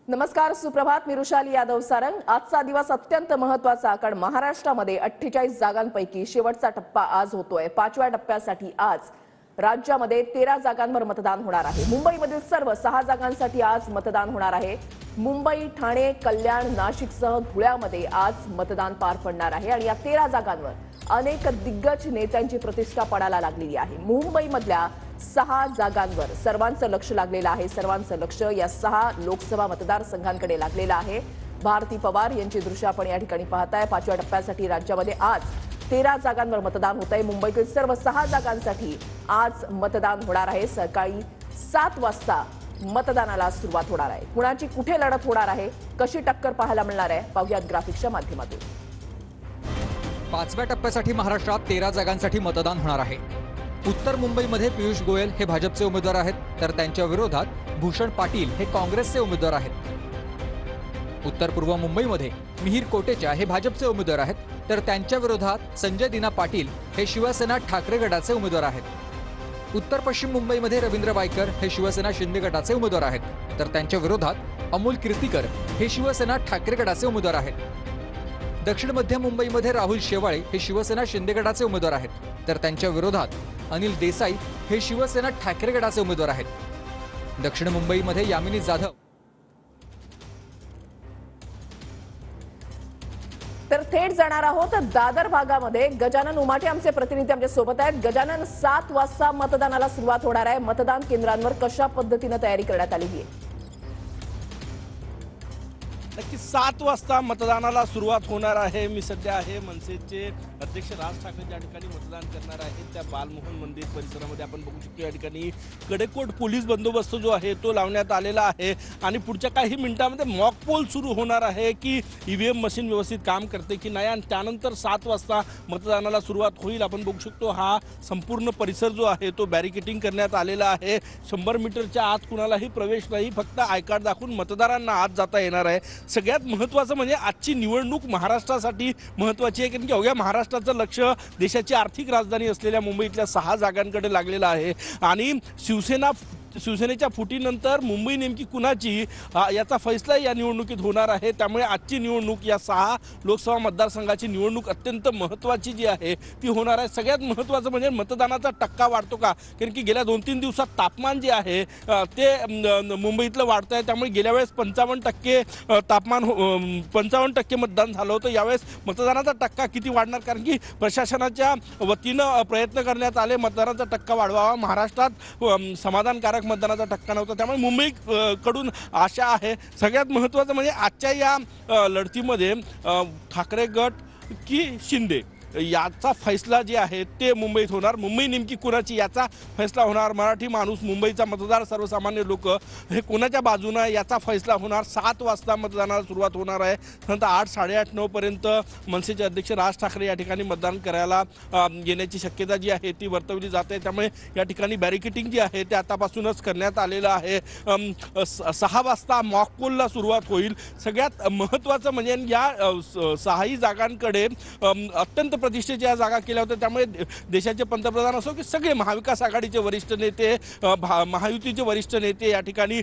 नमस्कार, सुप्रभात। मी रुशाली यादव सारंग। आजचा दिवस अत्यंत महत्त्वाचा, कारण महाराष्ट्रामध्ये 48 जागांपैकी शेवटचा टप्पा आज होतोय। 5व्या टप्प्यासाठी आज राज्यामध्ये 13 जागांवर मतदान होणार आहे। मुंबईमधील सर्व 6 जागांसाठी आज मतदान होणार आहे। मुंबई, ठाणे, कल्याण, नाशिकसह धुळ्यामध्ये आज मतदान पार पडणार आहे आणि या 13 जागांवर अनेक दिग्गज नेत्यांची प्रतिष्ठा पडायला लागलेली आहे। मुंबईमधल्या 6 जागांवर सर्वांचं लक्ष लागलेलं आहे। सर्वांचं लक्ष या 6 लोकसभा मतदारसंघांकडे लागलेलं आहे। भारती पवार यांची दृश्य आपण या ठिकाणी पाहताय। 5व्या टप्प्यासाठी राज्यामध्ये आज 13 जागांवर मतदान होत आहे। मुंबईतील सर्व 6 जागांसाठी आज मतदान होणार आहे। सकाळी 7 वाजता मतदानाला सुरुवात होणार आहे। कुणाची कुठे लढत होणार आहे, कशी टक्कर पाहायला मिळणार आहे, पाहूयात ग्राफिक्सच्या माध्यमातून। 5व्या टप्प्यासाठी महाराष्ट्रात 13 जागांसाठी मतदान होणार आहे। उत्तर मुंबईमध्ये पियुष गोयल हे भाजपचे उमेदवार आहेत, तर त्यांच्या विरोधात भूषण पाटील हे काँग्रेसचे उमेदवार आहेत। उत्तर पूर्व मुंबईमध्ये मिहिर कोटेचा हे भाजपचे उमेदवार आहेत, तर त्यांच्या विरोधात संजय दिना पाटील हे शिवसेना ठाकरे गटाचे उमेदवार आहेत। उत्तर पश्चिम मुंबईमध्ये रवींद्र वायकर हे शिवसेना शिंदे गटाचे उमेदवार आहेत, तर त्यांच्या विरोधात अमोल कीर्तीकर हे शिवसेना ठाकरे गटाचे उमेदवार आहेत। दक्षिण मध्य मुंबईमध्ये राहुल शेवाळे हे शिवसेना शिंदे गटाचे उमेदवार आहेत, तर त्यांच्या विरोधात अनिल देसाई हे शिवसेना ठाकरे गटाचे उमेदवार आहेत। दक्षिण मुंबईमध्ये यामिनी जाधव तर थेट जाणार आहोत दादर भागामध्ये। गजानन उमाटे आमचे प्रतिनिधी आमच्या सोबत आहेत। गजानन, 7 वाजता मतदानाला सुरुवात होणार आहे। मतदान केंद्रांवर कशा पद्धतीने तयारी करण्यात आली आहे? नक्की 7 वाजता मतदानाला सुरुवात होणार आहे। मी सध्या आहे मनसेचे अध्यक्ष राज ठाकरे ज्या ठिकाणी मतदान करणार आहेत त्या बालमोहन मंदिर परिसरामध्ये। आपण बघू शकतो या ठिकाणी कडेकोट पोलीस बंदोबस्त जो आहे तो लावण्यात आलेला आहे आणि पुढच्या काही मिनिटांमध्ये मॉक पोल सुरू होणार आहे की ईव्हीएम मशीन व्यवस्थित काम करते की नाही, आणि त्यानंतर 7 वाजता मतदानाला सुरुवात होईल। आपण बघू शकतो हा संपूर्ण परिसर जो आहे तो बॅरिकेडिंग करण्यात आलेला आहे। 100 मीटरच्या आत कुणालाही प्रवेश नाही, फक्त आय कार्ड दाखवून मतदारांना आत जाता येणार आहे। सगळ्यात महत्त्वाचं म्हणजे आजची निवडणूक महाराष्ट्रासाठी महत्त्वाची आहे, कारण की अवघ्या महाराष्ट्राचं लक्ष देशाची आर्थिक राजधानी असलेल्या मुंबईतल्या 6 जागांकडे लागलेलं आहे आणि शिवसेनेच्या फुटीनंतर मुंबई नेमकी कुणाची याचा फैसला या निवडणुकीत होणार आहे। त्यामुळे आजची निवडणूक या 6 लोकसभा मतदारसंघाची निवडणूक अत्यंत महत्त्वाची जी आहे ती होणार आहे। सगळ्यात महत्त्वाचं म्हणजे मतदानाचा टक्का वाढतो का, कारण की गेल्या 2-3 दिवसात तापमान जे आहे ते मुंबईतलं वाढतं आहे। त्यामुळे गेल्या वेळेस 55% तापमान 55% मतदान झालं होतं। यावेळेस मतदानाचा टक्का किती वाढणार, कारण की प्रशासनाच्या वतीनं प्रयत्न करण्यात आले मतदानाचा टक्का वाढवावा। महाराष्ट्रात समाधानकारक मतदानाचा टक्का नव्हता, त्यामुळे मुंबई कडून आशा आहे। सगळ्यात महत्त्वाचं म्हणजे आजच्या या लढतीमध्ये ठाकरे गट की शिंदे याचा फैसला जे आहे ते मुंबईत होणार। मुंबई नेमकी कुणाची याचा फैसला होणार। मराठी माणूस, मुंबईचा मतदार, सर्वसामान्य लोक हे कोणाच्या बाजूनं याचा फैसला होणार। 7 वाजता मतदानाला सुरुवात होणार आहे। नंतर 8, 8:30, 9 पर्यंत मनसेचे अध्यक्ष राज ठाकरे या ठिकाणी मतदान करायला येण्याची शक्यता जी आहे ती वर्तवली जाते। त्यामुळे या ठिकाणी बॅरिकेडिंग जी आहे ते आतापासूनच करण्यात आलेलं आहे। 6 वाजता मॉक पोलला सुरुवात होईल। सगळ्यात महत्त्वाचं म्हणजे या 6 जागांकडे अत्यंत प्रतिष्ठेच्या जागा केल्या होत्या। त्यामुळे देशाचे पंतप्रधान असो की सगळे महाविकास आघाडीचे वरिष्ठ नेते, महायुतीचे वरिष्ठ नेते या ठिकाणी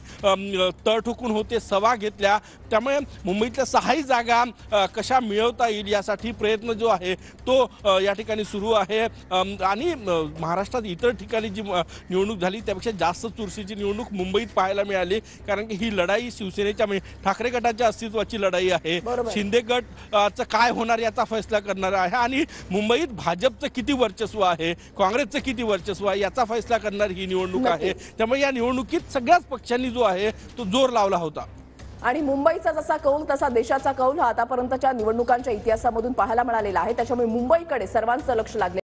तळ ठोकून होते, सभा घेतल्या। त्यामुळे मुंबईतल्या 6 जागा कशा मिळवता येईल यासाठी प्रयत्न जो आहे तो या ठिकाणी सुरू आहे। आणि महाराष्ट्रात इतर ठिकाणी जी निवडणूक झाली त्यापेक्षा जास्त चुरशीची निवडणूक मुंबईत पाहायला मिळाली, कारण की ही लढाई शिवसेनेच्या ठाकरे गटाच्या अस्तित्वाची लढाई आहे। शिंदे गटचं काय होणार याचा फैसला करणार आहे आणि मुंबईत भाजपचं किती वर्चस्व आहे, काँग्रेसचं किती वर्चस्व आहे याचा फैसला करणारी ही निवडणूक आहे। त्यामुळे या निवडणुकीत सगळ्याच पक्षांनी जो आहे तो जोर लावला होता आणि मुंबईचा जसा कौल तसा देशाचा कौल हा आतापर्यंतच्या निवडणुकांच्या इतिहासामधून पाहायला मिळालेला आहे। त्याच्यामुळे मुंबईकडे सर्वांचं लक्ष लागले।